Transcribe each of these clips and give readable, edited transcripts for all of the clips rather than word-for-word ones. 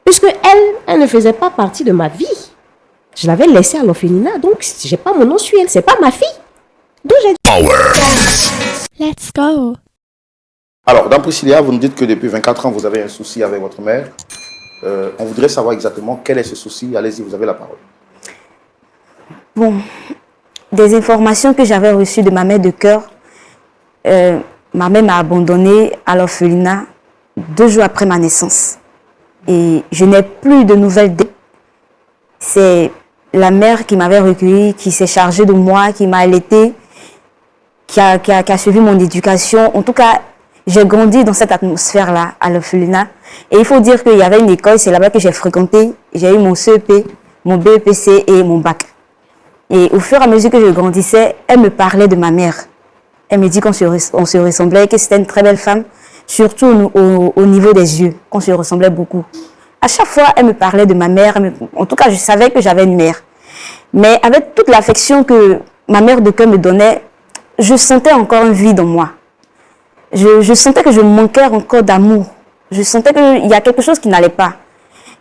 Puisque elle ne faisait pas partie de ma vie. Je l'avais laissée à l'orphelinat, donc je n'ai pas mon nom sur elle. C'est pas ma fille. Donc j'ai dit... Power. Let's go. Alors, dans Priscilla, vous nous dites que depuis 24 ans, vous avez un souci avec votre mère. On voudrait savoir exactement quel est ce souci. Allez-y, vous avez la parole. Bon, des informations que j'avais reçues de ma mère de cœur, ma mère m'a abandonnée à l'orphelinat 2 jours après ma naissance. Et je n'ai plus de nouvelles d'elle. C'est la mère qui m'avait recueillie, qui s'est chargée de moi, qui m'a allaitée, qui a suivi mon éducation. En tout cas, j'ai grandi dans cette atmosphère-là, à l'orphelinat. Et il faut dire qu'il y avait une école, c'est là-bas que j'ai fréquenté. J'ai eu mon CEP, mon BEPC et mon bac. Et au fur et à mesure que je grandissais, elle me parlait de ma mère. Elle me dit qu'on se ressemblait, que c'était une très belle femme, surtout au niveau des yeux, qu'on se ressemblait beaucoup. À chaque fois, elle me parlait de ma mère. En tout cas, je savais que j'avais une mère. Mais avec toute l'affection que ma mère de cœur me donnait, je sentais encore un vide en moi. Je sentais que je manquais encore d'amour. Je sentais qu'il y a quelque chose qui n'allait pas.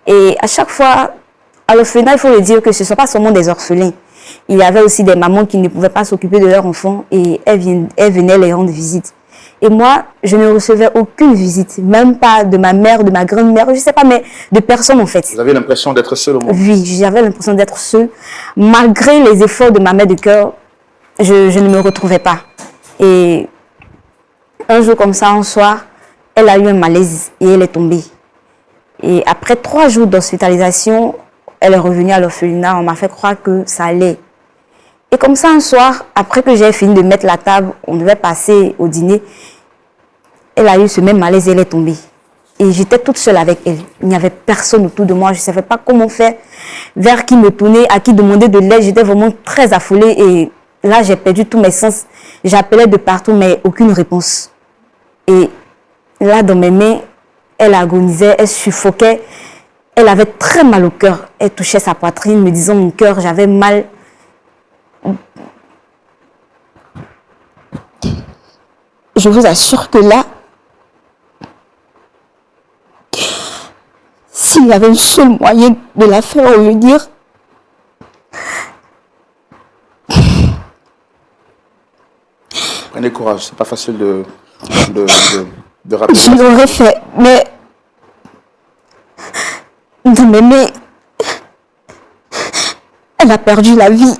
Et à chaque fois, à l'orphelinat, il faut le dire que ce ne sont pas seulement des orphelins. Il y avait aussi des mamans qui ne pouvaient pas s'occuper de leurs enfants et elles venaient les rendre visite. Et moi, je ne recevais aucune visite, même pas de ma mère, de ma grand-mère, je ne sais pas, mais de personne en fait. Vous avez l'impression d'être seule au monde? Oui, j'avais l'impression d'être seule. Malgré les efforts de ma mère de cœur, je ne me retrouvais pas. Et un jour comme ça, un soir, elle a eu un malaise et elle est tombée. Et après 3 jours d'hospitalisation, elle est revenue à l'orphelinat. On m'a fait croire que ça allait. Et comme ça, un soir, après que j'ai fini de mettre la table, on devait passer au dîner. Elle a eu ce même malaise et elle est tombée. Et j'étais toute seule avec elle. Il n'y avait personne autour de moi. Je ne savais pas comment faire, vers qui me tourner, à qui demander de l'aide. J'étais vraiment très affolée et là, j'ai perdu tous mes sens. J'appelais de partout, mais aucune réponse. Et là, dans mes mains, elle agonisait, elle suffoquait. Elle avait très mal au cœur. Elle touchait sa poitrine, me disant mon cœur, j'avais mal. Je vous assure que là, s'il y avait un seul moyen de la faire revenir, prenez courage, c'est pas facile de rappeler. je l'aurais fait, mais de m'aimer, elle a perdu la vie.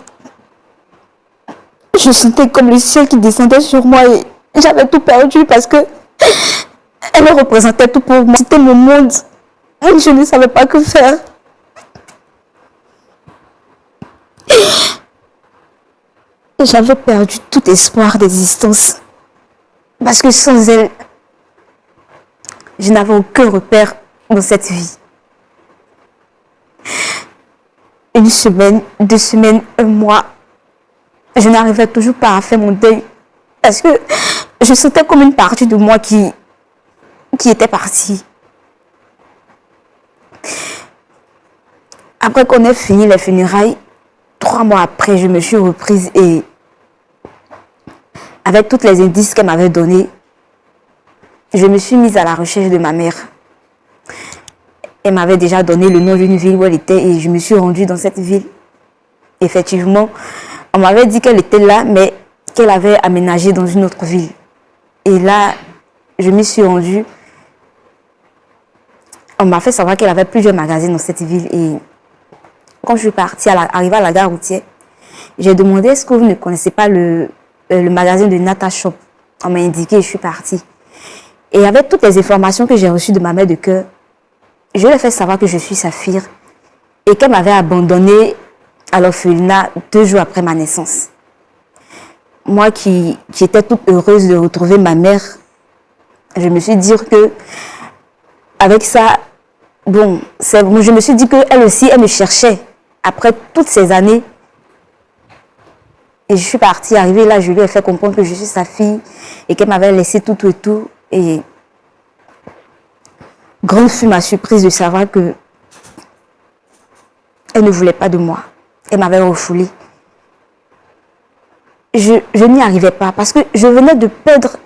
Je sentais comme le ciel qui descendait sur moi et j'avais tout perdu parce que elle représentait tout pour moi. C'était mon monde. Je ne savais pas que faire. J'avais perdu tout espoir d'existence. Parce que sans elle, je n'avais aucun repère dans cette vie. 1 semaine, 2 semaines, 1 mois, je n'arrivais toujours pas à faire mon deuil. Parce que je sentais comme une partie de moi qui était partie. Après qu'on ait fini les funérailles, 3 mois après, je me suis reprise et avec tous les indices qu'elle m'avait donnés, je me suis mise à la recherche de ma mère. Elle m'avait déjà donné le nom d'une ville où elle était et je me suis rendue dans cette ville. Effectivement, on m'avait dit qu'elle était là, mais qu'elle avait aménagé dans une autre ville. Et là, je m'y suis rendue. On m'a fait savoir qu'elle avait plusieurs magasins dans cette ville. Et quand je suis partie, arrivée à la gare routière, j'ai demandé, est-ce que vous ne connaissez pas le magasin de Nata Shop? On m'a indiqué et je suis partie. Et avec toutes les informations que j'ai reçues de ma mère de cœur, je lui ai fait savoir que je suis sa fille et qu'elle m'avait abandonnée à l'orphelinat 2 jours après ma naissance. Moi qui étais toute heureuse de retrouver ma mère, je me suis dit que avec ça, bon, je me suis dit qu'elle aussi, elle me cherchait après toutes ces années. Et je suis partie, arrivée là, je lui ai fait comprendre que je suis sa fille et qu'elle m'avait laissé tout et tout. Et grande fut ma surprise de savoir que elle ne voulait pas de moi. Elle m'avait refoulée. Je n'y arrivais pas parce que je venais de perdre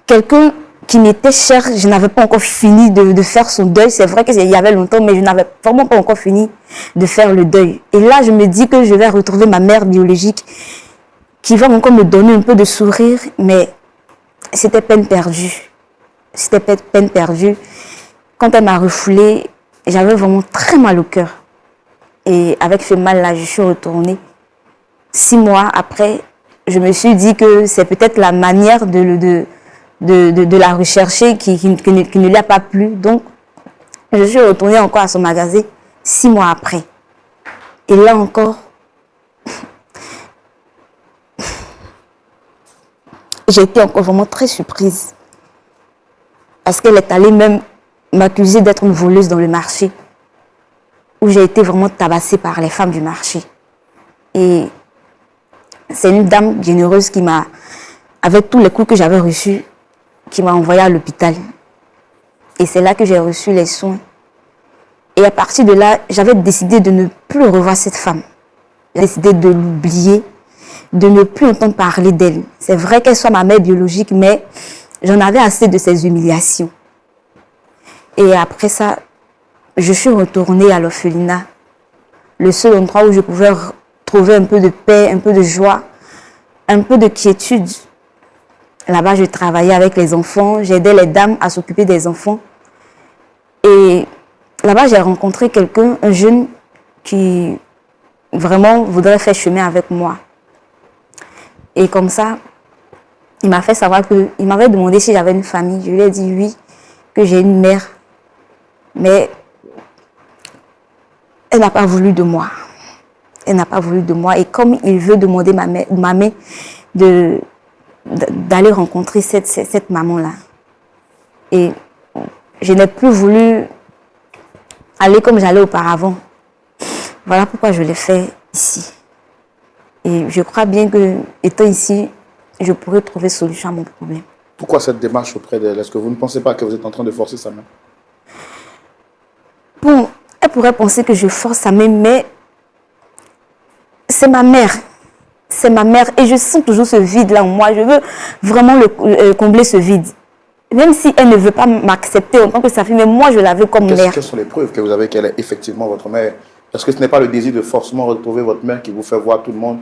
quelqu'un qui m'était cher. Je n'avais pas encore fini de faire son deuil. C'est vrai qu'il y avait longtemps, mais je n'avais vraiment pas encore fini de faire le deuil. Et là, je me dis que je vais retrouver ma mère biologique qui va encore me donner un peu de sourire, mais c'était peine perdue. C'était peine perdue. Quand elle m'a refoulée, j'avais vraiment très mal au cœur. Et avec ce mal-là, je suis retournée. 6 mois après, je me suis dit que c'est peut-être la manière de la rechercher qui ne lui a pas plu. Donc, je suis retournée encore à son magasin 6 mois après. Et là encore, j'ai été encore vraiment très surprise. Parce qu'elle est allée même m'accuser d'être une voleuse dans le marché, où j'ai été vraiment tabassée par les femmes du marché. Et c'est une dame généreuse qui m'a, avec tous les coups que j'avais reçus, qui m'a envoyée à l'hôpital. Et c'est là que j'ai reçu les soins. Et à partir de là, j'avais décidé de ne plus revoir cette femme. J'ai décidé de l'oublier, de ne plus entendre parler d'elle. C'est vrai qu'elle soit ma mère biologique, mais j'en avais assez de ces humiliations. Et après ça, je suis retournée à l'orphelinat. Le seul endroit où je pouvais trouver un peu de paix, un peu de joie, un peu de quiétude. Là-bas, je travaillais avec les enfants, j'aidais les dames à s'occuper des enfants. Et là-bas, j'ai rencontré quelqu'un, un jeune qui vraiment voudrait faire chemin avec moi. Et comme ça, il m'a fait savoir il m'avait demandé si j'avais une famille. Je lui ai dit oui, que j'ai une mère. Mais elle n'a pas voulu de moi. Elle n'a pas voulu de moi. Et comme il veut demander ma main d'aller rencontrer cette maman-là. Et je n'ai plus voulu aller comme j'allais auparavant. Voilà pourquoi je l'ai fait ici. Et je crois bien que, étant ici, je pourrais trouver solution à mon problème. Pourquoi cette démarche auprès d'elle? Est-ce que vous ne pensez pas que vous êtes en train de forcer sa main? Bon, elle pourrait penser que je force sa main, mais c'est ma mère. C'est ma mère et je sens toujours ce vide-là en moi. Je veux vraiment combler ce vide. Même si elle ne veut pas m'accepter en tant que sa fille, mais moi je la veux comme mère. Quelles sont les preuves que vous avez qu'elle est effectivement votre mère? Est-ce que ce n'est pas le désir de forcément retrouver votre mère qui vous fait voir tout le monde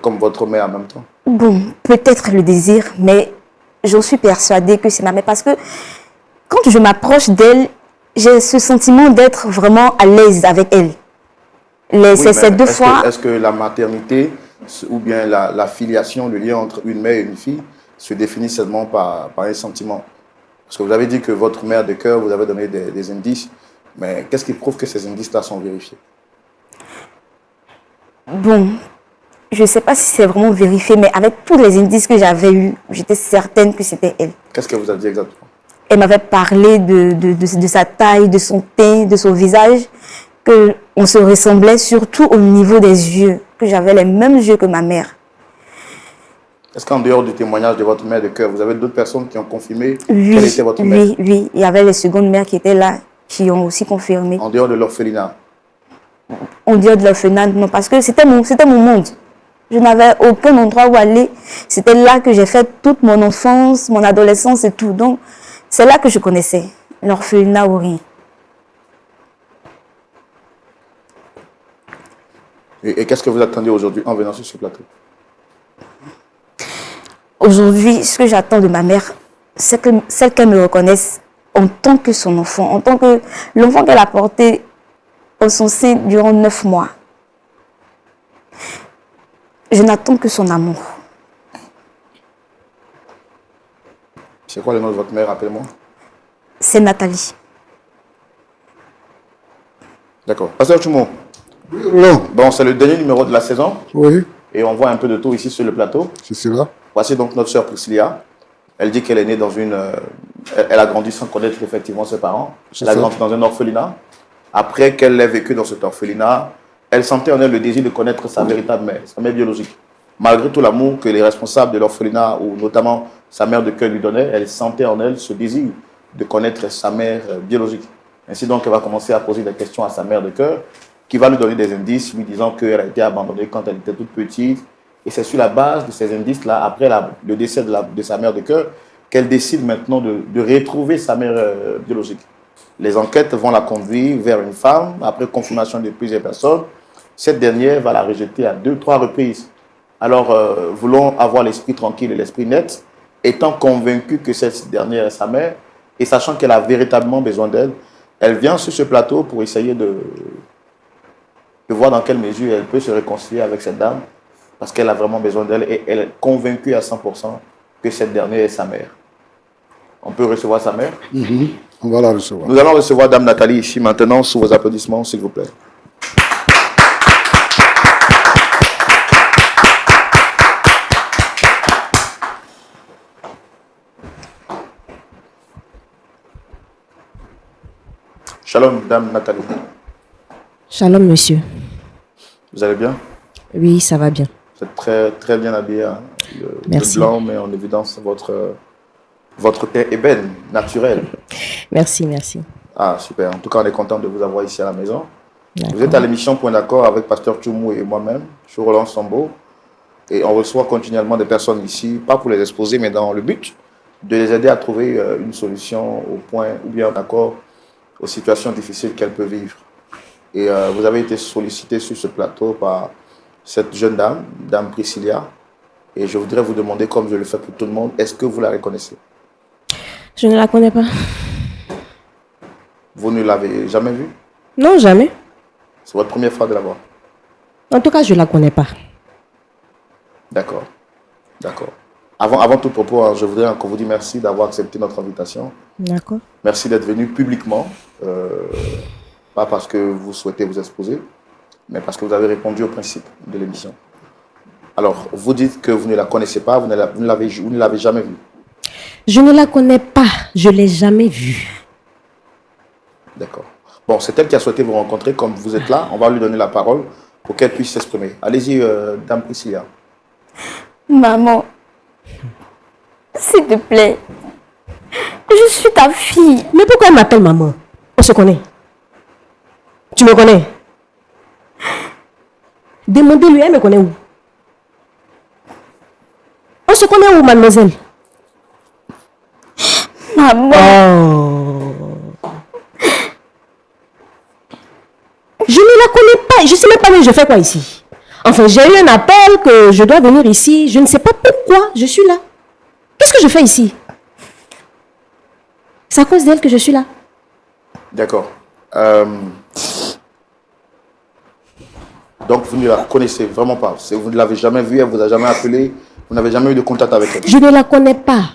comme votre mère en même temps? Bon, peut-être le désir, mais j'en suis persuadée que c'est ma mère. Parce que quand je m'approche d'elle, j'ai ce sentiment d'être vraiment à l'aise avec elle. Ces 2 fois... Est-ce que la maternité ou bien la filiation, le lien entre une mère et une fille se définit seulement par un sentiment? Parce que vous avez dit que votre mère de cœur, vous avez donné des indices, mais qu'est-ce qui prouve que ces indices-là sont vérifiés? Bon, je ne sais pas si c'est vraiment vérifié, mais avec tous les indices que j'avais eus, j'étais certaine que c'était elle. Qu'est-ce qu'elle vous a dit exactement? Elle m'avait parlé de sa taille, de son teint, de son visage, qu'on se ressemblait surtout au niveau des yeux, que j'avais les mêmes yeux que ma mère. Est-ce qu'en dehors du témoignage de votre mère de cœur, vous avez d'autres personnes qui ont confirmé qu'elle était votre mère? Oui. Il y avait les secondes mères qui étaient là, qui ont aussi confirmé. En dehors de l'orphelinat? En dehors de l'orphelinat, non, parce que c'était mon monde. Je n'avais aucun endroit où aller. C'était là que j'ai fait toute mon enfance, mon adolescence et tout. Donc, c'est là que je connaissais l'orphelinat ou rien. Et qu'est-ce que vous attendez aujourd'hui en venant sur ce plateau? Aujourd'hui, ce que j'attends de ma mère, c'est qu'elle me reconnaisse en tant que son enfant, en tant que l'enfant qu'elle a porté en son sein durant 9 mois. Je n'attends que son amour. C'est quoi le nom de votre mère, rappelez-moi? C'est Nathalie. D'accord. Pasteur Choumo. Non. Bon, c'est le dernier numéro de la saison. Oui, Et on voit un peu de tout ici sur le plateau. c'est cela. Voici donc notre sœur Priscilla. Elle dit qu'elle est née dans une... elle a grandi sans connaître effectivement ses parents. Elle a grandi dans un orphelinat. Après qu'elle ait vécu dans cet orphelinat, elle sentait en elle le désir de connaître sa véritable mère, sa mère biologique. Malgré tout l'amour que les responsables de l'orphelinat, ou notamment sa mère de cœur lui donnaient, elle sentait en elle ce désir de connaître sa mère biologique. Ainsi donc, elle va commencer à poser des questions à sa mère de cœur, qui va lui donner des indices, lui disant qu'elle a été abandonnée quand elle était toute petite. Et c'est sur la base de ces indices-là, après le décès de sa mère de cœur, qu'elle décide maintenant de retrouver sa mère biologique. Les enquêtes vont la conduire vers une femme, après confirmation de plusieurs personnes. Cette dernière va la rejeter à 2-3 reprises. Alors, voulant avoir l'esprit tranquille et l'esprit net, étant convaincue que cette dernière est sa mère, et sachant qu'elle a véritablement besoin d'elle, elle vient sur ce plateau pour essayer de voir dans quelle mesure elle peut se réconcilier avec cette dame, parce qu'elle a vraiment besoin d'elle, et elle est convaincue à 100% que cette dernière est sa mère. On peut recevoir sa mère? On va la recevoir. Nous allons recevoir Dame Nathalie ici maintenant, sous vos applaudissements, s'il vous plaît. Shalom, Dame Nathalie. Shalom, monsieur. Vous allez bien? Oui, ça va bien. Vous êtes très, très bien habillé. Hein? Merci. Le blanc met en évidence votre teint ébène, naturel. Merci, merci. Ah, super. En tout cas, on est content de vous avoir ici à la maison. D'accord. Vous êtes à l'émission Point d'accord avec Pasteur Tchoumou et moi-même. Je suis Roland Sambo. Et on reçoit continuellement des personnes ici, pas pour les exposer, mais dans le but de les aider à trouver une solution au point ou bien d'accord aux situations difficiles qu'elles peuvent vivre. Et vous avez été sollicité sur ce plateau par cette jeune dame, Dame Priscilla. Et je voudrais vous demander, comme je le fais pour tout le monde, est-ce que vous la reconnaissez? Je ne la connais pas. Vous ne l'avez jamais vue? Non, jamais. C'est votre première fois de la voir? En tout cas, je ne la connais pas. D'accord. D'accord. Avant tout propos, hein, je voudrais encore vous dire merci d'avoir accepté notre invitation. D'accord. Merci d'être venu publiquement. Pas parce que vous souhaitez vous exposer, mais parce que vous avez répondu au principe de l'émission. Alors, vous dites que vous ne la connaissez pas, vous ne l'avez jamais vue. Je ne la connais pas. Je ne l'ai jamais vue. D'accord. Bon, c'est elle qui a souhaité vous rencontrer. Comme vous êtes là, on va lui donner la parole pour qu'elle puisse s'exprimer. Allez-y, Dame Priscilla. Maman, s'il te plaît, je suis ta fille. Mais pourquoi elle m'appelle maman? On se connaît. Tu me connais? Demandez-lui, elle me connaît où? On se connaît où, mademoiselle? Maman, Oh. Je ne la connais pas. Je ne sais même pas, mais je fais quoi ici? Enfin, j'ai eu un appel que je dois venir ici. Je ne sais pas pourquoi je suis là. Qu'est-ce que je fais ici? C'est à cause d'elle que je suis là. D'accord. Donc, vous ne la connaissez vraiment pas. Vous ne l'avez jamais vue, elle ne vous a jamais appelé, vous n'avez jamais eu de contact avec elle. Je ne la connais pas.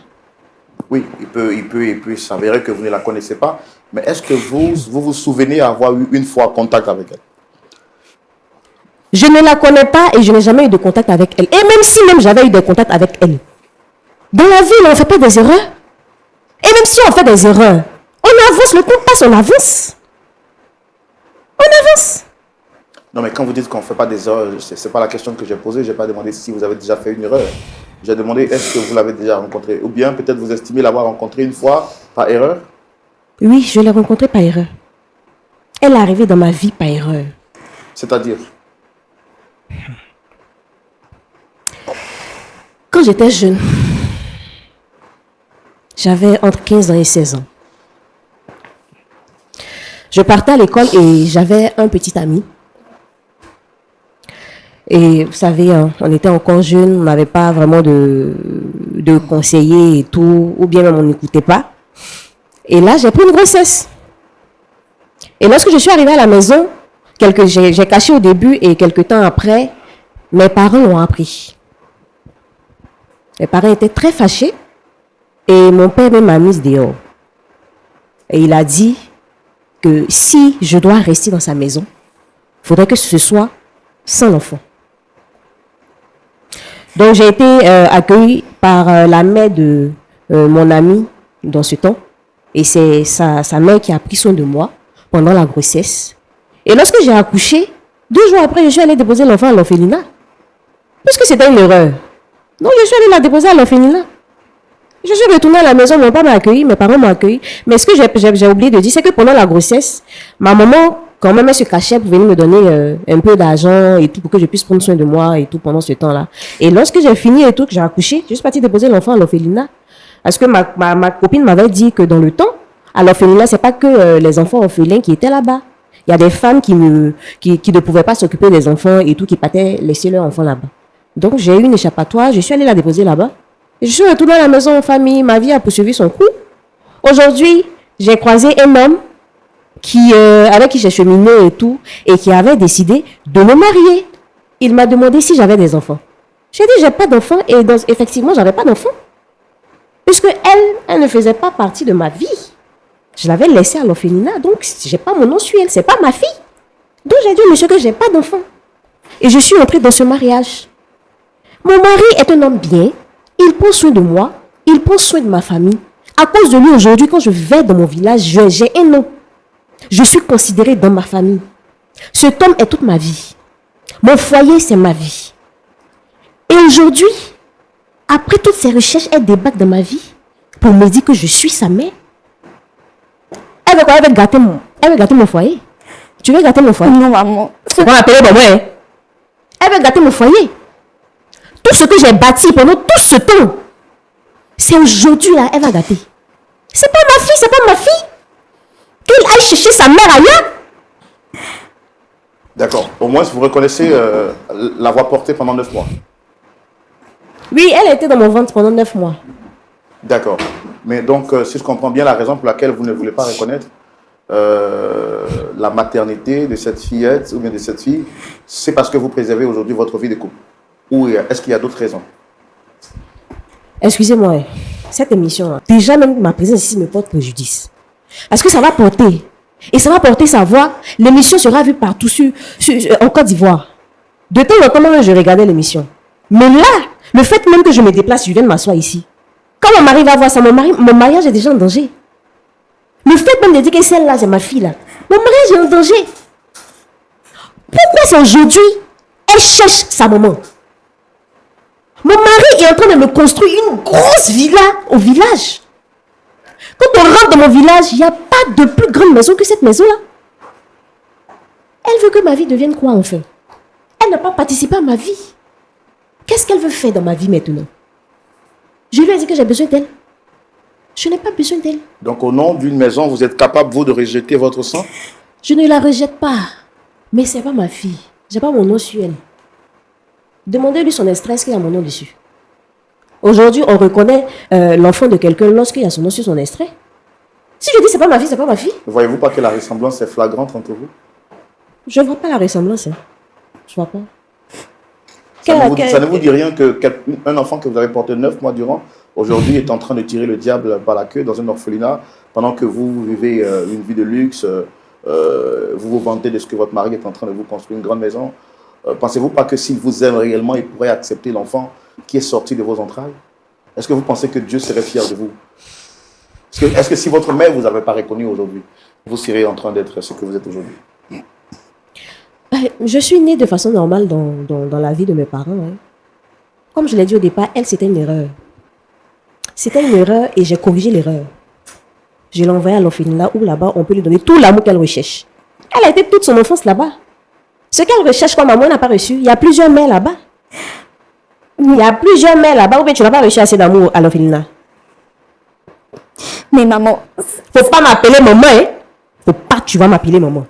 Oui, il peut s'avérer que vous ne la connaissez pas, mais est-ce que vous souvenez avoir eu une fois contact avec elle? Je ne la connais pas et je n'ai jamais eu de contact avec elle. Et même si j'avais eu des contacts avec elle, dans la vie, on ne fait pas des erreurs. Et même si on fait des erreurs, on avance, le temps passe, on avance. On avance. Non, mais quand vous dites qu'on ne fait pas des erreurs, ce n'est pas la question que j'ai posée. Je n'ai pas demandé si vous avez déjà fait une erreur. J'ai demandé est-ce que vous l'avez déjà rencontrée? Ou bien peut-être vous estimez l'avoir rencontrée une fois par erreur? Oui, je l'ai rencontrée par erreur. Elle est arrivée dans ma vie par erreur. C'est-à-dire? Quand j'étais jeune, j'avais entre 15 ans et 16 ans. Je partais à l'école et j'avais un petit ami. Et vous savez, on était encore jeunes, on n'avait pas vraiment de conseillers et tout, ou bien même on n'écoutait pas. Et là, j'ai pris une grossesse. Et lorsque je suis arrivée à la maison, j'ai caché au début et quelques temps après, mes parents l'ont appris. Mes parents étaient très fâchés et mon père même m'a mise dehors. Et il a dit que si je dois rester dans sa maison, il faudrait que ce soit sans l'enfant. Donc j'ai été accueillie par la mère de mon ami dans ce temps. Et c'est sa mère qui a pris soin de moi pendant la grossesse. Et lorsque j'ai accouché, 2 jours après, je suis allée déposer l'enfant à l'orphelinat. Parce que c'était une erreur. Donc je suis allée la déposer à l'orphelinat. Je suis retournée à la maison, mon père m'a accueilli, mes parents m'ont accueilli. Mais ce que j'ai oublié de dire, c'est que pendant la grossesse, ma maman, quand même, elle se cachait pour venir me donner un peu d'argent et tout, pour que je puisse prendre soin de moi et tout pendant ce temps-là. Et lorsque j'ai fini et tout, que j'ai accouché, je suis partie déposer l'enfant à l'orphelinat. Parce que ma copine m'avait dit que dans le temps, à l'orphelinat, c'est pas que les enfants orphelins qui étaient là-bas. Il y a des femmes qui ne pouvaient pas s'occuper des enfants et tout, qui partaient laisser leurs enfants là-bas. Donc, j'ai eu une échappatoire, je suis allée la déposer là-bas. Je suis retournée à la maison en famille, ma vie a poursuivi son cours. Aujourd'hui, j'ai croisé un homme avec qui j'ai cheminé et tout, et qui avait décidé de me marier. Il m'a demandé si j'avais des enfants. J'ai dit, j'ai pas d'enfants, et effectivement, j'avais pas d'enfants. Puisque elle ne faisait pas partie de ma vie. Je l'avais laissée à l'orphelinat, donc j'ai pas mon nom sur elle, c'est pas ma fille. Donc j'ai dit au monsieur que j'ai pas d'enfants. Et je suis entrée dans ce mariage. Mon mari est un homme bien, il prend soin de moi, il prend soin de ma famille. À cause de lui, aujourd'hui, quand je vais dans mon village, j'ai un nom. Je suis considérée dans ma famille. Cet homme est toute ma vie. Mon foyer, c'est ma vie. Et aujourd'hui, après toutes ces recherches, elle débarque dans ma vie pour me dire que je suis sa mère. Elle veut quoi? Elle veut gâter mon foyer. Tu veux gâter mon foyer? Non, maman. On va appeler maman, hein? Elle veut gâter mon foyer. Tout ce que j'ai bâti pendant tout ce temps, c'est aujourd'hui là, elle va gâter. C'est pas ma fille, c'est pas ma fille. Qu'elle aille chercher sa mère ailleurs. D'accord. Au moins, vous reconnaissez l'avoir portée pendant 9 mois. Oui, elle était dans mon ventre pendant 9 mois. D'accord. Mais donc, si je comprends bien la raison pour laquelle vous ne voulez pas reconnaître la maternité de cette fillette ou bien de cette fille, c'est parce que vous préservez aujourd'hui votre vie de couple. Ou est-ce qu'il y a d'autres raisons? Excusez-moi, cette émission, déjà même ma présence ici me porte préjudice. Parce que ça va porter. Et ça va porter sa voix. L'émission sera vue partout en Côte d'Ivoire. De temps en temps, moi, je regardais l'émission. Mais là, le fait même que je me déplace, je viens de m'asseoir ici. Quand mon mari va voir ça, mon mariage est déjà en danger. Le fait même de dire que celle-là, c'est ma fille là. Mon mariage est en danger. Pourquoi c'est aujourd'hui, elle cherche sa maman? Mon mari est en train de me construire une grosse villa au village. Quand on rentre dans mon village, il n'y a pas de plus grande maison que cette maison-là. Elle veut que ma vie devienne quoi enfin? Elle n'a pas participé à ma vie. Qu'est-ce qu'elle veut faire dans ma vie maintenant? Je lui ai dit que j'ai besoin d'elle. Je n'ai pas besoin d'elle. Donc, au nom d'une maison, vous êtes capable, vous, de rejeter votre sang? Je ne la rejette pas. Mais ce n'est pas ma fille. Je n'ai pas mon nom sur elle. Demandez-lui son extrait, est-ce qu'il y a mon nom dessus? Aujourd'hui, on reconnaît l'enfant de quelqu'un lorsqu'il y a son nom sur son extrait. Si je dis c'est pas ma fille, c'est pas ma fille. Ne voyez-vous pas que la ressemblance est flagrante entre vous? Je ne vois pas la ressemblance. Hein. Je ne vois pas. Ça ne vous dit rien qu'un enfant que vous avez porté 9 mois durant, aujourd'hui est en train de tirer le diable par la queue dans un orphelinat, pendant que vous vivez une vie de luxe, vous vous vantez de ce que votre mari est en train de vous construire une grande maison. Pensez-vous pas que s'il vous aime réellement, il pourrait accepter l'enfant qui est sorti de vos entrailles? Est-ce que vous pensez que Dieu serait fier de vous? Est-ce que si votre mère ne vous avait pas reconnu aujourd'hui, vous seriez en train d'être ce que vous êtes aujourd'hui? Je suis née de façon normale dans la vie de mes parents. Hein. Comme je l'ai dit au départ, elle, c'était une erreur. C'était une erreur et j'ai corrigé l'erreur. Je l'ai envoyée à l'orphelinat où là-bas, on peut lui donner tout l'amour qu'elle recherche. Elle a été toute son enfance là-bas. Ce qu'elle recherche comme amour, elle n'a pas reçu. Il y a plusieurs mères là-bas. Il y a plusieurs mères là-bas où tu n'as pas reçu assez d'amour à l'orphelinat. Mais maman... Faut pas m'appeler maman, hein. Faut pas que tu vas m'appeler maman.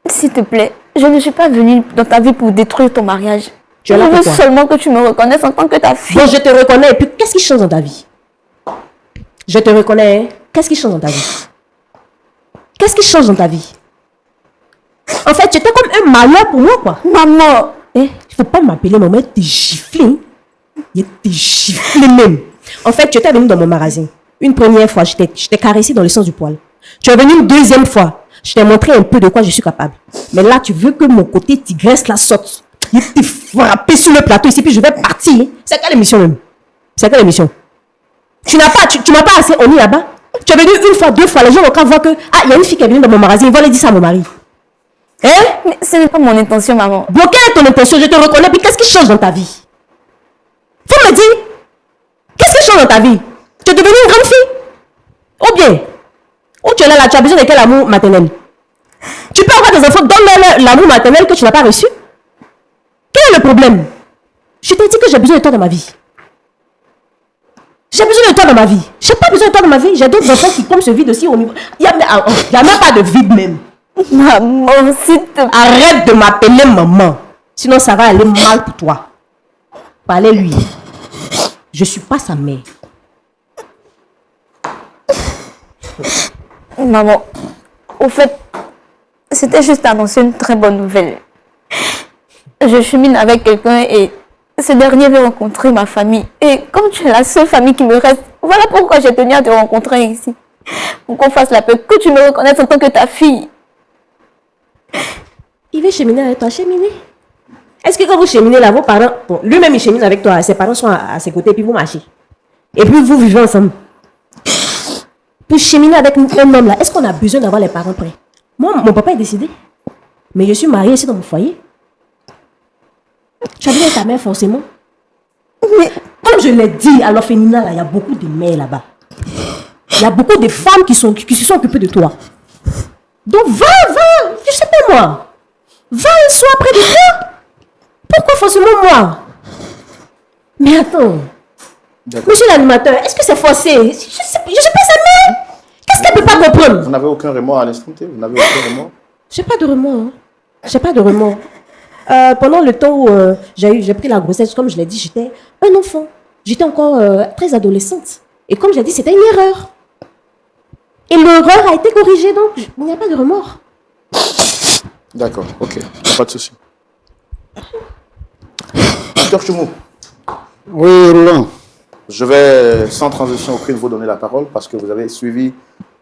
S'il te plaît, je ne suis pas venue dans ta vie pour détruire ton mariage. Je veux seulement que tu me reconnaisses en tant que ta fille. Bon, je te reconnais. Et puis, qu'est-ce qui change dans ta vie? Je te reconnais. Hein? Qu'est-ce qui change dans ta vie? Qu'est-ce qui change dans ta vie? En fait, tu étais comme un malheur pour moi, quoi. Maman! Il ne faut pas m'appeler maman. Tu es giflé. Tu es giflé même. En fait, tu étais venu dans mon magasin. Une première fois, je t'ai caressé dans le sens du poil. Tu es venu une deuxième fois. Je t'ai montré un peu de quoi je suis capable. Mais là, tu veux que mon côté tigresse la sorte. Il t'est frappé sur le plateau ici, puis je vais partir. C'est quelle émission même? C'est quelle émission? Tu m'as pas assez honni là-bas? Tu es venu une fois, deux fois, les gens vont quand voir que, ah, il y a une fille qui est venue dans mon magasin, ils vont aller dire ça à mon mari. Hein? Mais ce n'est pas mon intention, maman. Bon, quelle est ton intention? Je te reconnais, puis qu'est-ce qui change dans ta vie? Faut me dire, qu'est-ce qui change dans ta vie? Tu es devenue une grande fille? Ou bien, où tu es là, tu as besoin de quel amour maternel? Tu peux avoir des enfants, donne-leur l'amour maternel que tu n'as pas reçu. Quel est le problème? Je t'ai dit que j'ai besoin de toi dans ma vie. J'ai besoin de toi dans ma vie. J'ai pas besoin de toi dans ma vie. J'ai d'autres enfants qui comme se vident aussi au niveau. Il n'y a même pas de vide même. Maman, s'il te plaît. Arrête de m'appeler maman. Sinon, ça va aller mal pour toi. Parlez-lui. Je suis pas sa mère. Maman, au fait, c'était juste annoncer une très bonne nouvelle. Je chemine avec quelqu'un et ce dernier veut rencontrer ma famille. Et comme tu es la seule famille qui me reste, voilà pourquoi j'ai tenu à te rencontrer ici. Pour qu'on fasse la paix, que tu me reconnaisses en tant que ta fille. Il veut cheminer avec toi, cheminer. Est-ce que quand vous cheminez là, vos parents, bon, lui-même il chemine avec toi, ses parents sont à ses côtés, puis vous marchez. Et puis vous vivez ensemble. Pour cheminer avec un homme là, est-ce qu'on a besoin d'avoir les parents prêts? Moi, mon papa est décédé. Mais je suis mariée ici dans mon foyer. Tu as avec ta mère forcément. Mais comme je l'ai dit à l'orphelinat, là, il y a beaucoup de mères là-bas. Il y a beaucoup de femmes qui se sont occupées de toi. Donc va, je sais pas moi. Va et sois près de toi. Pourquoi forcément moi? Mais attends. Monsieur l'animateur, est-ce que c'est forcé? Je sais pas sa mère. Qu'est-ce qu'elle peut pas comprendre? Vous n'avez aucun remords à l'instant T? Vous n'avez aucun remords? J'ai pas de remords. Hein. J'ai pas de remords. Pendant le temps où j'ai pris la grossesse, comme je l'ai dit, j'étais un enfant. J'étais encore très adolescente. Et comme j'ai dit, c'était une erreur. Et l'erreur a été corrigée, donc il n'y a pas de remords. D'accord, ok. Pas de souci. Docteur Choumou. Oui, Roland. Je vais, sans transition aucune, vous donner la parole parce que vous avez suivi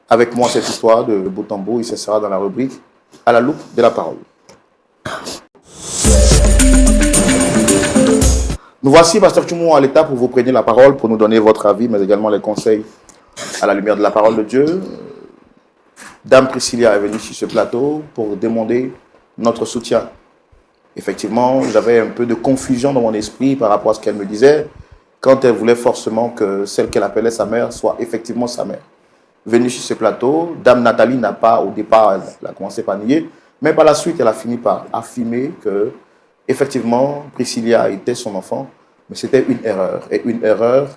avec moi cette histoire de bout en bout. Il se sera dans la rubrique à la loupe de la parole. Nous voici, Pasteur Choumou, à l'étape où vous prenez la parole pour nous donner votre avis, mais également les conseils à la lumière de la parole de Dieu. Dame Priscilla est venue sur ce plateau pour demander notre soutien. Effectivement, j'avais un peu de confusion dans mon esprit par rapport à ce qu'elle me disait quand elle voulait forcément que celle qu'elle appelait sa mère soit effectivement sa mère. Venue sur ce plateau, Dame Nathalie n'a pas, au départ, elle a commencé par nier, mais par la suite, elle a fini par affirmer que effectivement, Priscilla était son enfant, mais c'était une erreur. Et une erreur,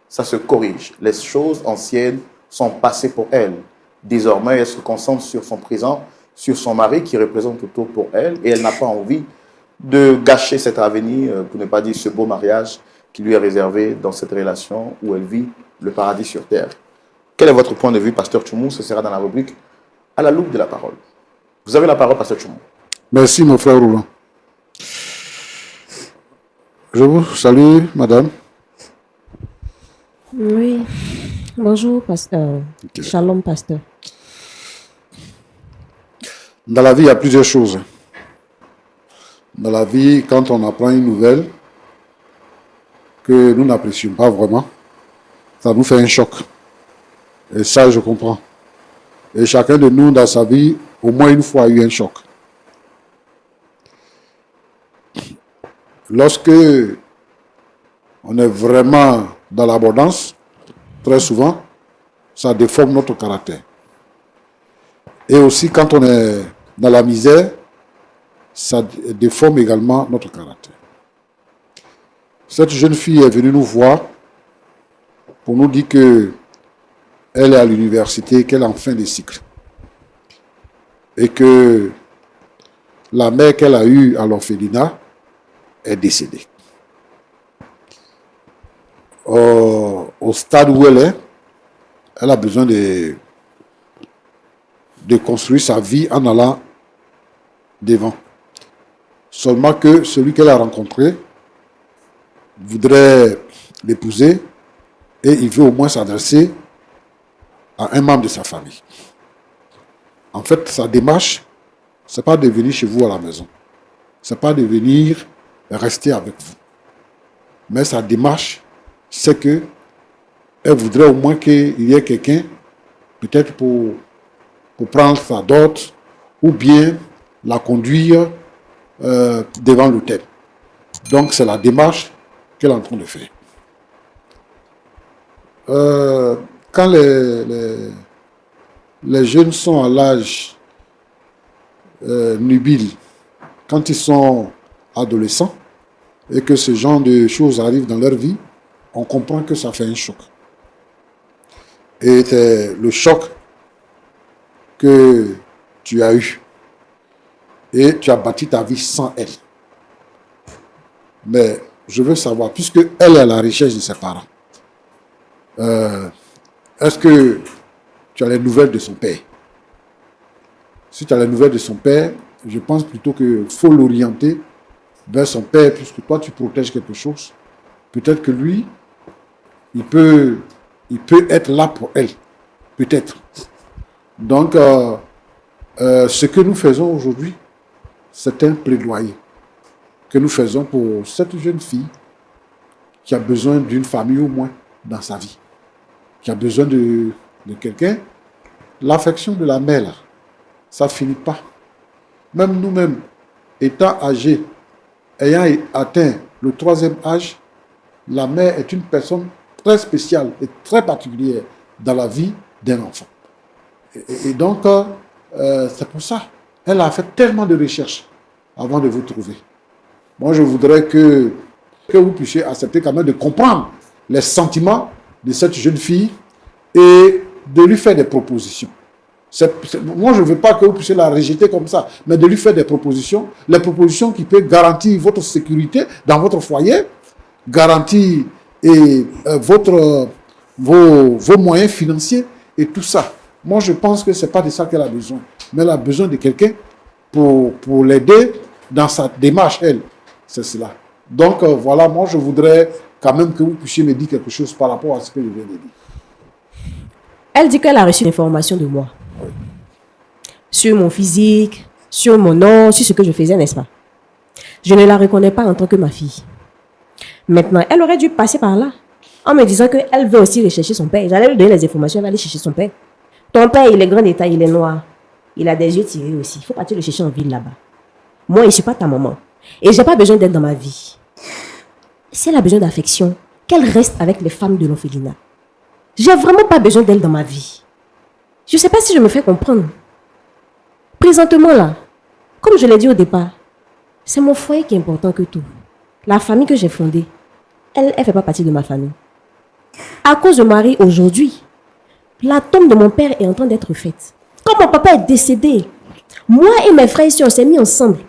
ça se corrige. Les choses anciennes sont passées pour elle. Désormais, elle se concentre sur son présent, sur son mari qui représente tout pour elle, et elle n'a pas envie de gâcher cet avenir, pour ne pas dire ce beau mariage qui lui est réservé dans cette relation où elle vit le paradis sur terre. Quel est votre point de vue, Pasteur Choumou? Ce sera dans la rubrique à la loupe de la parole. Vous avez la parole, Pasteur Choumou. Merci, mon frère Roland. Je vous salue, madame. Oui. Bonjour, pasteur. Okay. Shalom, pasteur. Dans la vie, il y a plusieurs choses. Dans la vie, quand on apprend une nouvelle que nous n'apprécions pas vraiment, ça nous fait un choc. Et ça, je comprends. Et chacun de nous, dans sa vie, au moins une fois, a eu un choc. Lorsque on est vraiment dans l'abondance, très souvent, ça déforme notre caractère. Et aussi, quand on est dans la misère, ça déforme également notre caractère. Cette jeune fille est venue nous voir pour nous dire qu'elle est à l'université, qu'elle est en fin de cycle. Et que la mère qu'elle a eue à l'orphelinat est décédée. Au stade où elle a besoin de construire sa vie en allant devant. Seulement que celui qu'elle a rencontré voudrait l'épouser et il veut au moins s'adresser à un membre de sa famille. En fait, sa démarche, ce n'est pas de venir chez vous à la maison. Ce n'est pas de venir rester avec vous. Mais sa démarche, c'est que elle voudrait au moins qu'il y ait quelqu'un, peut-être pour prendre sa dot, ou bien la conduire devant l'autel. Donc c'est la démarche qu'elle est en train de faire. Quand les jeunes sont à l'âge nubile, quand ils sont adolescents, et que ce genre de choses arrivent dans leur vie, on comprend que ça fait un choc. Et c'est le choc que tu as eu. Et tu as bâti ta vie sans elle. Mais je veux savoir, puisque elle est à la recherche de ses parents, est-ce que tu as les nouvelles de son père? Si tu as les nouvelles de son père, je pense plutôt qu'il faut l'orienter vers son père, puisque toi tu protèges quelque chose. Peut-être que lui, il peut être là pour elle. Peut-être. Donc, ce que nous faisons aujourd'hui, c'est un plaidoyer que nous faisons pour cette jeune fille qui a besoin d'une famille au moins dans sa vie, qui a besoin de quelqu'un. L'affection de la mère, là, ça ne finit pas. Même nous-mêmes, étant âgés, ayant atteint le 3e âge, la mère est une personne très spéciale et très particulière dans la vie d'un enfant. Et donc, c'est pour ça. Elle a fait tellement de recherches avant de vous trouver. Moi, je voudrais que vous puissiez accepter quand même de comprendre les sentiments de cette jeune fille et de lui faire des propositions. Moi, je ne veux pas que vous puissiez la rejeter comme ça, mais de lui faire des propositions, les propositions qui peuvent garantir votre sécurité dans votre foyer, garantir vos moyens financiers et tout ça. Moi, je pense que ce n'est pas de ça qu'elle a besoin, mais elle a besoin de quelqu'un pour l'aider dans sa démarche, elle. C'est cela. Donc, voilà, moi, je voudrais quand même que vous puissiez me dire quelque chose par rapport à ce que je viens de dire. Elle dit qu'elle a reçu une information de moi. Oui. Sur mon physique, sur mon nom, sur ce que je faisais, n'est-ce pas? Je ne la reconnais pas en tant que ma fille. Maintenant, elle aurait dû passer par là, en me disant qu'elle veut aussi rechercher son père. J'allais lui donner les informations, elle va aller chercher son père. Ton père, il est grand d'état, il est noir. Il a des yeux tirés aussi. Il faut partir le chercher en ville là-bas. Moi, je ne suis pas ta maman. Et je n'ai pas besoin d'elle dans ma vie. Si elle a besoin d'affection, qu'elle reste avec les femmes de l'orphelinat. Je n'ai vraiment pas besoin d'elle dans ma vie. Je ne sais pas si je me fais comprendre. Présentement là, comme je l'ai dit au départ, c'est mon foyer qui est important que tout. La famille que j'ai fondée, elle ne fait pas partie de ma famille. À cause de Marie, aujourd'hui, la tombe de mon père est en train d'être faite. Quand mon papa est décédé, moi et mes frères ici, on s'est mis ensemble.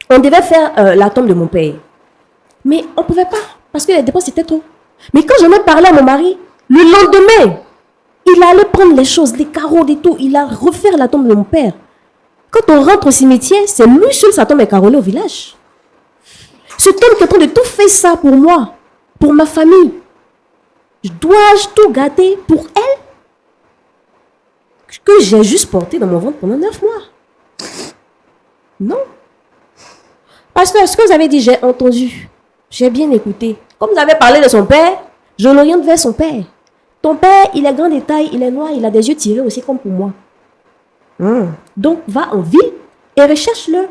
On devait faire la tombe de mon père. Mais on ne pouvait pas, parce que les dépenses étaient trop. Mais quand j'en ai parlé à mon mari, le lendemain, il allait prendre les choses, les carreaux et tout. Il a refait la tombe de mon père. Quand on rentre au cimetière, c'est lui seul, sa tombe est carrelée au village. Cet homme qui est en train de tout faire ça pour moi, pour ma famille. Dois-je tout gâter pour elle? Que j'ai juste porté dans mon ventre pendant 9 mois. Non. Parce que ce que vous avez dit, j'ai entendu. J'ai bien écouté. Comme vous avez parlé de son père, je l'oriente vers son père. Ton père, il est grand de taille, il est noir, il a des yeux tirés aussi comme pour moi. Donc, va en ville et recherche-le.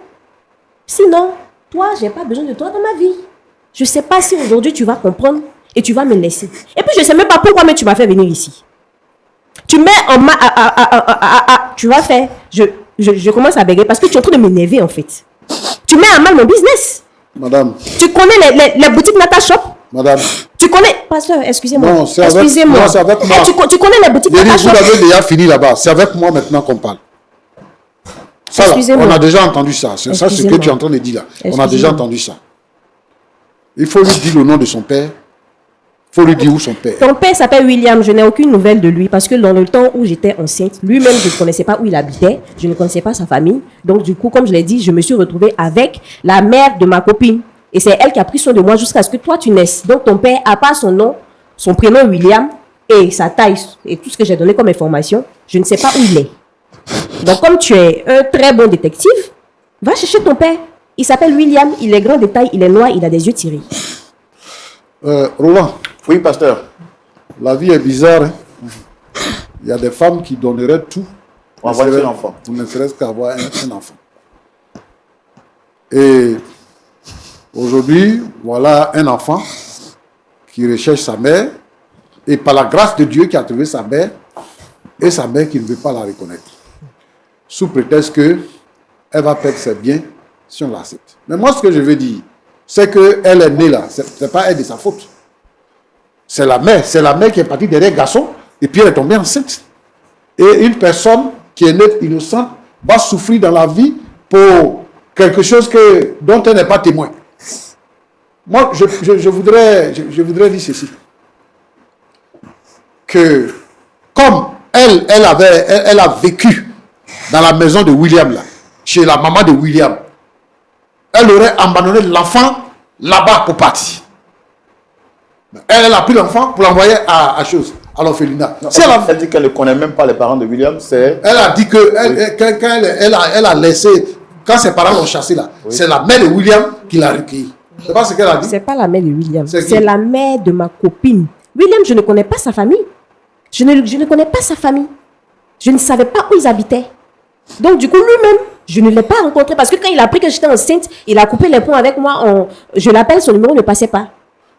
Sinon, toi, je n'ai pas besoin de toi dans ma vie. Je ne sais pas si aujourd'hui tu vas comprendre et tu vas me laisser. Et puis, je ne sais même pas pourquoi mais tu m'as fait venir ici. Tu mets en main... tu vas faire... Je commence à bégayer parce que tu es en train de m'énerver en fait. Tu mets à mal mon business. Madame. Tu connais les boutiques Nata Shop? Madame. Tu connais... Pasteur, excusez-moi. Non, c'est avec moi. Tu connais les boutiques Nata Shop? Vous avez déjà fini là-bas. C'est avec moi maintenant qu'on parle. Ça, là, on a déjà entendu ça. C'est ça ce que tu es en train de dire là. On a déjà entendu ça. Il faut lui dire le nom de son père. Il faut lui dire où son père. Ton père s'appelle William. Je n'ai aucune nouvelle de lui parce que dans le temps où j'étais enceinte, lui-même, je ne connaissais pas où il habitait. Je ne connaissais pas sa famille. Donc, du coup, comme je l'ai dit, je me suis retrouvée avec la mère de ma copine. Et c'est elle qui a pris soin de moi jusqu'à ce que toi, tu naisses. Donc, ton père, à part son nom, son prénom William et sa taille et tout ce que j'ai donné comme information, je ne sais pas où il est. Donc, comme tu es un très bon détective, va chercher ton père. Il s'appelle William, il est grand de taille, il est noir, il a des yeux tirés. Roland. Oui, pasteur. La vie est bizarre. Hein? Il y a des femmes qui donneraient tout pour avoir un enfant. Pour ne serait-ce qu'avoir un enfant. Et aujourd'hui, voilà un enfant qui recherche sa mère et par la grâce de Dieu qui a trouvé sa mère et sa mère qui ne veut pas la reconnaître. Sous prétexte qu'elle va perdre ses biens si on l'accepte. Mais moi, ce que je veux dire, c'est qu'elle est née là. Ce n'est pas elle de sa faute. C'est la mère qui est partie derrière garçon Et puis elle est tombée enceinte. Et une personne qui est née innocente va souffrir dans la vie pour quelque chose dont elle n'est pas témoin. Moi, je voudrais dire ceci. Que comme elle a vécu dans la maison de William, là, chez la maman de William, elle aurait abandonné l'enfant là-bas pour partir. Elle a pris l'enfant pour l'envoyer à l'orphelinat. Elle dit qu'elle ne connaît même pas les parents de William. Elle a dit que elle a laissé, quand ses parents l'ont chassé là, c'est la mère de William qui l'a recueilli. C'est pas ce qu'elle a dit. C'est pas la mère de William, c'est la mère de ma copine. William, je ne connais pas sa famille. Je ne connais pas sa famille. Je ne savais pas où ils habitaient. Donc, du coup, lui-même, je ne l'ai pas rencontré. Parce que quand il a appris que j'étais enceinte, il a coupé les ponts avec moi. Je l'appelle, son numéro ne passait pas.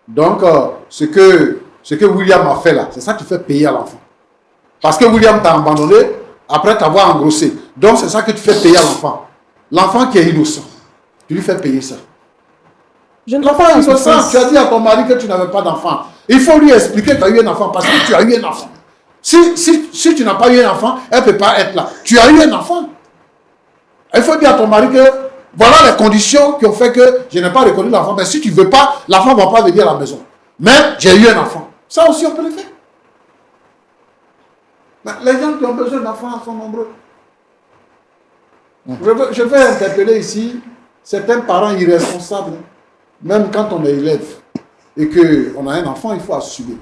Donc, ce que William a fait là, c'est ça qui fait payer à l'enfant. Parce que William t'a abandonné après t'avoir engrossé. Donc, c'est ça que tu fais payer à l'enfant. L'enfant qui est innocent, tu lui fais payer ça. L'enfant est innocent, tu as dit à ton mari que tu n'avais pas d'enfant. Il faut lui expliquer que tu as eu un enfant parce que tu as eu un enfant. Si tu n'as pas eu un enfant, elle ne peut pas être là. Tu as eu un enfant. Il faut dire à ton mari que voilà les conditions qui ont fait que je n'ai pas reconnu l'enfant. Mais si tu ne veux pas, l'enfant ne va pas venir à la maison. Mais j'ai eu un enfant. Ça aussi, on peut le faire. Mais les gens qui ont besoin d'enfants sont nombreux. Je vais interpeller ici certains parents irresponsables. Même quand on est élève et qu'on a un enfant, il faut assumer.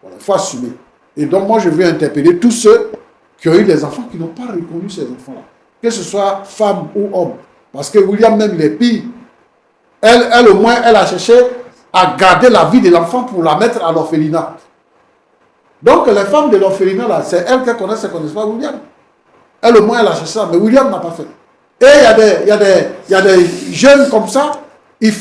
Voilà, il faut assumer. Et donc, moi, je veux interpeller tous ceux qui ont eu des enfants qui n'ont pas reconnu ces enfants-là. Que ce soit femme ou homme. Parce que William, même, il est pire. Elle, au moins, elle a cherché à garder la vie de l'enfant pour la mettre à l'orphelinat. Donc, les femmes de l'orphelinat, là, c'est elles qui connaissent pas William. Elle, au moins, elle a cherché ça. Mais William n'a pas fait. Et il y a des jeunes comme ça. Ils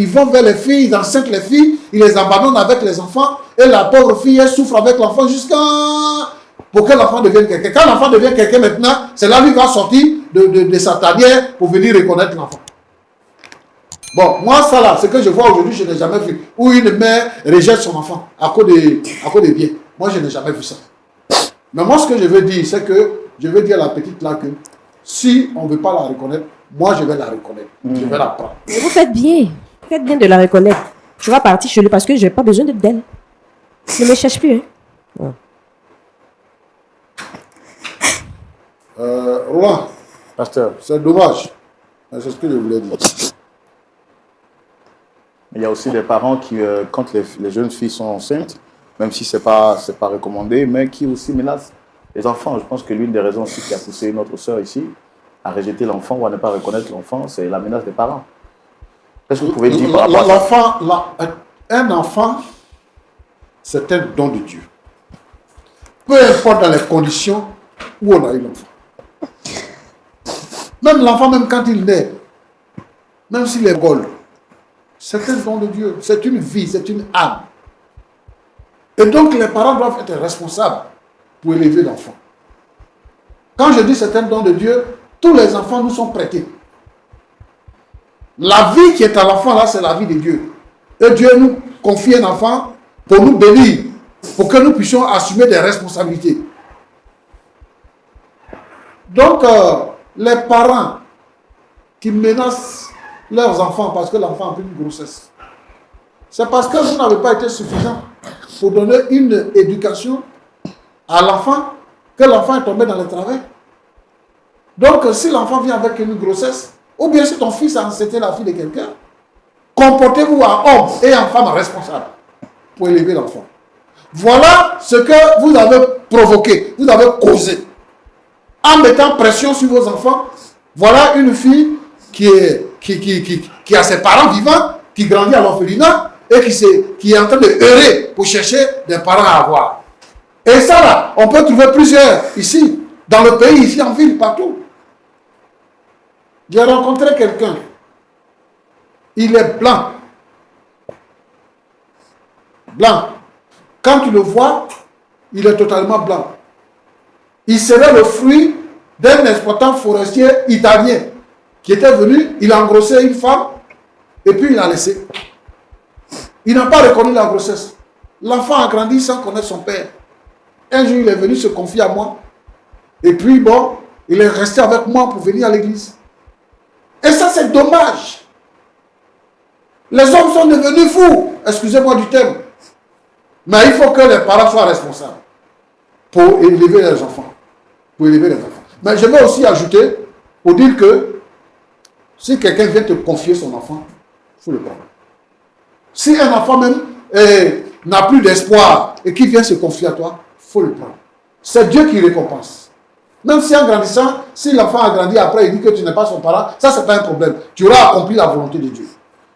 vont vers les filles, ils enceintent les filles, ils les abandonnent avec les enfants, et la pauvre fille, elle souffre avec l'enfant jusqu'à pour que l'enfant devienne quelqu'un. Quand l'enfant devient quelqu'un maintenant, c'est là lui va sortir de sa tanière pour venir reconnaître l'enfant. Bon, moi, ça là, ce que je vois aujourd'hui, je n'ai jamais vu. Où une mère rejette son enfant à cause des biens. Moi, je n'ai jamais vu ça. Mais moi, ce que je veux dire, c'est que je veux dire à la petite là que si on ne veut pas la reconnaître, moi, je vais la reconnaître. Je vais la prendre. Mais vous faites bien. Vous faites bien de la reconnaître. Tu vas partir chez lui parce que je n'ai pas besoin d'elle. Ne me cherche plus. Hein. Roland, Pasteur, c'est dommage. C'est ce que je voulais dire. il y a aussi des parents qui, quand les jeunes filles sont enceintes, même si ce n'est pas recommandé, mais qui aussi menacent les enfants. Je pense que l'une des raisons aussi qui a poussé notre soeur ici à rejeter l'enfant ou à ne pas reconnaître l'enfant, c'est la menace des parents. Qu'est-ce que vous pouvez dire par rapport à ça? Un enfant, c'est un don de Dieu. Peu importe dans les conditions où on a eu l'enfant. Même l'enfant, même quand il naît, même s'il est gaulle, c'est un don de Dieu. C'est une vie, c'est une âme. Et donc les parents doivent être responsables pour élever l'enfant. Quand je dis c'est un don de Dieu, tous les enfants nous sont prêtés. La vie qui est à l'enfant là, c'est la vie de Dieu. Et Dieu nous confie un enfant pour nous bénir, pour que nous puissions assumer des responsabilités. Donc, les parents qui menacent leurs enfants parce que l'enfant a pris une grossesse, c'est parce que vous n'avez pas été suffisant pour donner une éducation à l'enfant, que l'enfant est tombé dans le travail. Donc, si l'enfant vient avec une grossesse, ou bien si ton fils a enceinté la fille de quelqu'un, comportez-vous en homme et en femme responsable pour élever l'enfant. Voilà ce que vous avez provoqué, vous avez causé. En mettant pression sur vos enfants, voilà une fille qui a ses parents vivants, qui grandit à l'orphelinat et qui est en train de errer pour chercher des parents à avoir. Et ça là, on peut trouver plusieurs ici, dans le pays, ici en ville, partout. J'ai rencontré quelqu'un, il est blanc. Blanc. Quand tu le vois, il est totalement blanc. Il serait le fruit d'un exploitant forestier italien qui était venu, il a engrossé une femme et puis il l'a laissé. Il n'a pas reconnu la grossesse. L'enfant a grandi sans connaître son père. Un jour, il est venu se confier à moi. Et puis, bon, il est resté avec moi pour venir à l'église. Et ça, c'est dommage. Les hommes sont devenus fous. Excusez-moi du terme. Mais il faut que les parents soient responsables pour élever les enfants. Mais je vais aussi ajouter pour dire que si quelqu'un vient te confier son enfant, il faut le prendre. Si un enfant même n'a plus d'espoir et qui vient se confier à toi, il faut le prendre. C'est Dieu qui récompense. Même si en grandissant, si l'enfant a grandi après et dit que tu n'es pas son parent, ça c'est pas un problème. Tu auras accompli la volonté de Dieu.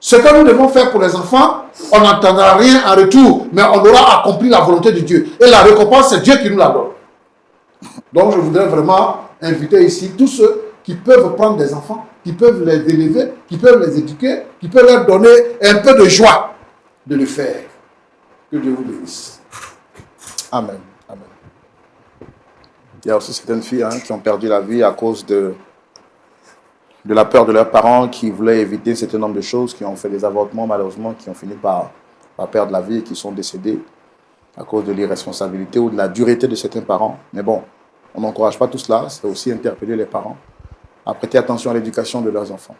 Ce que nous devons faire pour les enfants, on n'entendra rien en retour, mais on aura accompli la volonté de Dieu. Et la récompense, c'est Dieu qui nous la donne. Donc je voudrais vraiment inviter ici tous ceux qui peuvent prendre des enfants, qui peuvent les élever, qui peuvent les éduquer, qui peuvent leur donner un peu de joie de le faire. Que Dieu vous bénisse. Amen. Amen. Il y a aussi certaines filles qui ont perdu la vie à cause de la peur de leurs parents, qui voulaient éviter un certain nombre de choses, qui ont fait des avortements malheureusement, qui ont fini par perdre la vie et qui sont décédés à cause de l'irresponsabilité ou de la dureté de certains parents. Mais bon, on n'encourage pas tout cela, c'est aussi interpeller les parents à prêter attention à l'éducation de leurs enfants.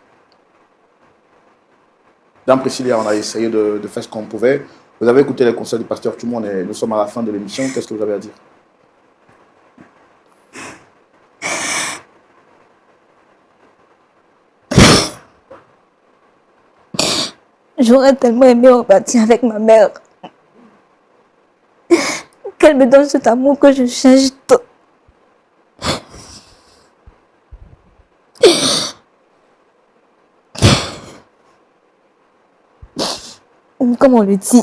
Dame Priscilla, on a essayé de faire ce qu'on pouvait. Vous avez écouté les conseils du pasteur, tout le monde, nous sommes à la fin de l'émission. Qu'est-ce que vous avez à dire? J'aurais tellement aimé repartir avec ma mère. Qu'elle me donne cet amour que je cherche tout. Comme on le dit,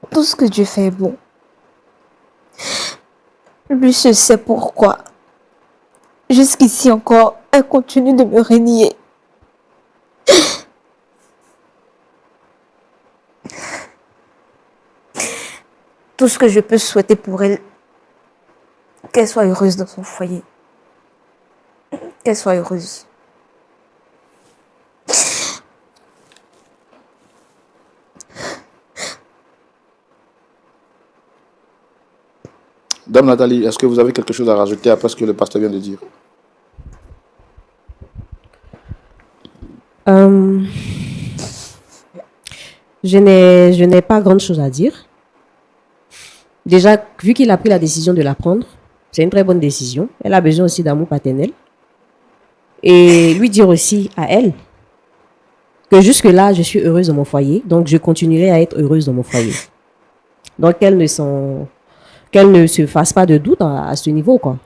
tout ce que Dieu fait est bon. Lui seul sait pourquoi. Jusqu'ici encore, elle continue de me renier. Tout ce que je peux souhaiter pour elle, qu'elle soit heureuse dans son foyer. Qu'elle soit heureuse. Dame Nathalie, est-ce que vous avez quelque chose à rajouter après ce que le pasteur vient de dire? Je n'ai pas grande chose à dire. Déjà, vu qu'il a pris la décision de la prendre, c'est une très bonne décision. Elle a besoin aussi d'amour paternel. Et lui dire aussi à elle que jusque-là, je suis heureuse dans mon foyer, donc je continuerai à être heureuse dans mon foyer. Donc, qu'elle ne se fasse pas de doute à ce niveau, quoi.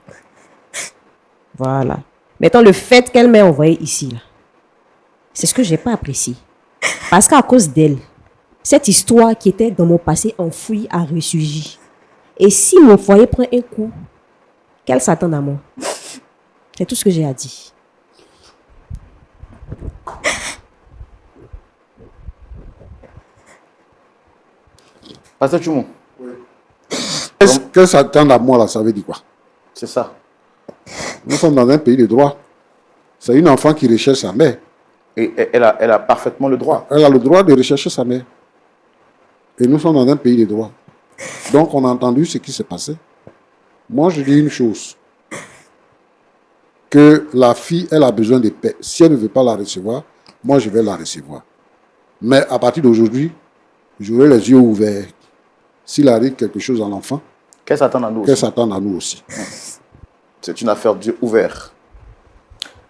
Voilà. Maintenant, le fait qu'elle m'ait envoyé ici, là, c'est ce que je n'ai pas apprécié. Parce qu'à cause d'elle, cette histoire qui était dans mon passé enfouie a ressurgi. Et si mon foyer prend un coup, qu'elle s'attende à moi. C'est tout ce que j'ai à dire. Pasteur Tchoumou. Qu'elle s'attend à moi, là, ça veut dire quoi? C'est ça. Nous sommes dans un pays de droit. C'est une enfant qui recherche sa mère. Et elle a parfaitement le droit. Elle a le droit de rechercher sa mère. Et nous sommes dans un pays de droit. Donc, on a entendu ce qui s'est passé. Moi, je dis une chose. Que la fille, elle a besoin de paix. Si elle ne veut pas la recevoir, moi, je vais la recevoir. Mais à partir d'aujourd'hui, j'aurai les yeux ouverts. S'il arrive quelque chose à l'enfant, Qu'elle s'attend à nous qu'elle aussi. s'attende à nous aussi. C'est une affaire d'yeux ouverts.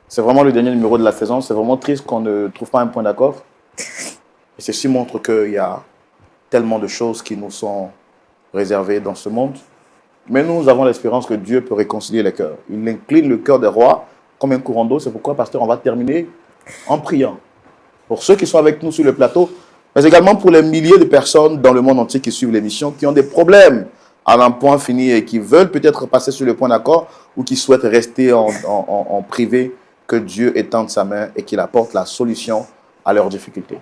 C'est vraiment le dernier numéro de la saison. C'est vraiment triste qu'on ne trouve pas un point d'accord. Et ceci montre qu'il y a tellement de choses qui nous sont réservées dans ce monde. Mais nous avons l'espérance que Dieu peut réconcilier les cœurs. Il incline le cœur des rois comme un courant d'eau. C'est pourquoi, pasteur, on va terminer en priant. Pour ceux qui sont avec nous sur le plateau, mais également pour les milliers de personnes dans le monde entier qui suivent l'émission, qui ont des problèmes à un point fini et qui veulent peut-être passer sur le point d'accord ou qui souhaitent rester en privé, que Dieu étende sa main et qu'il apporte la solution à leurs difficultés.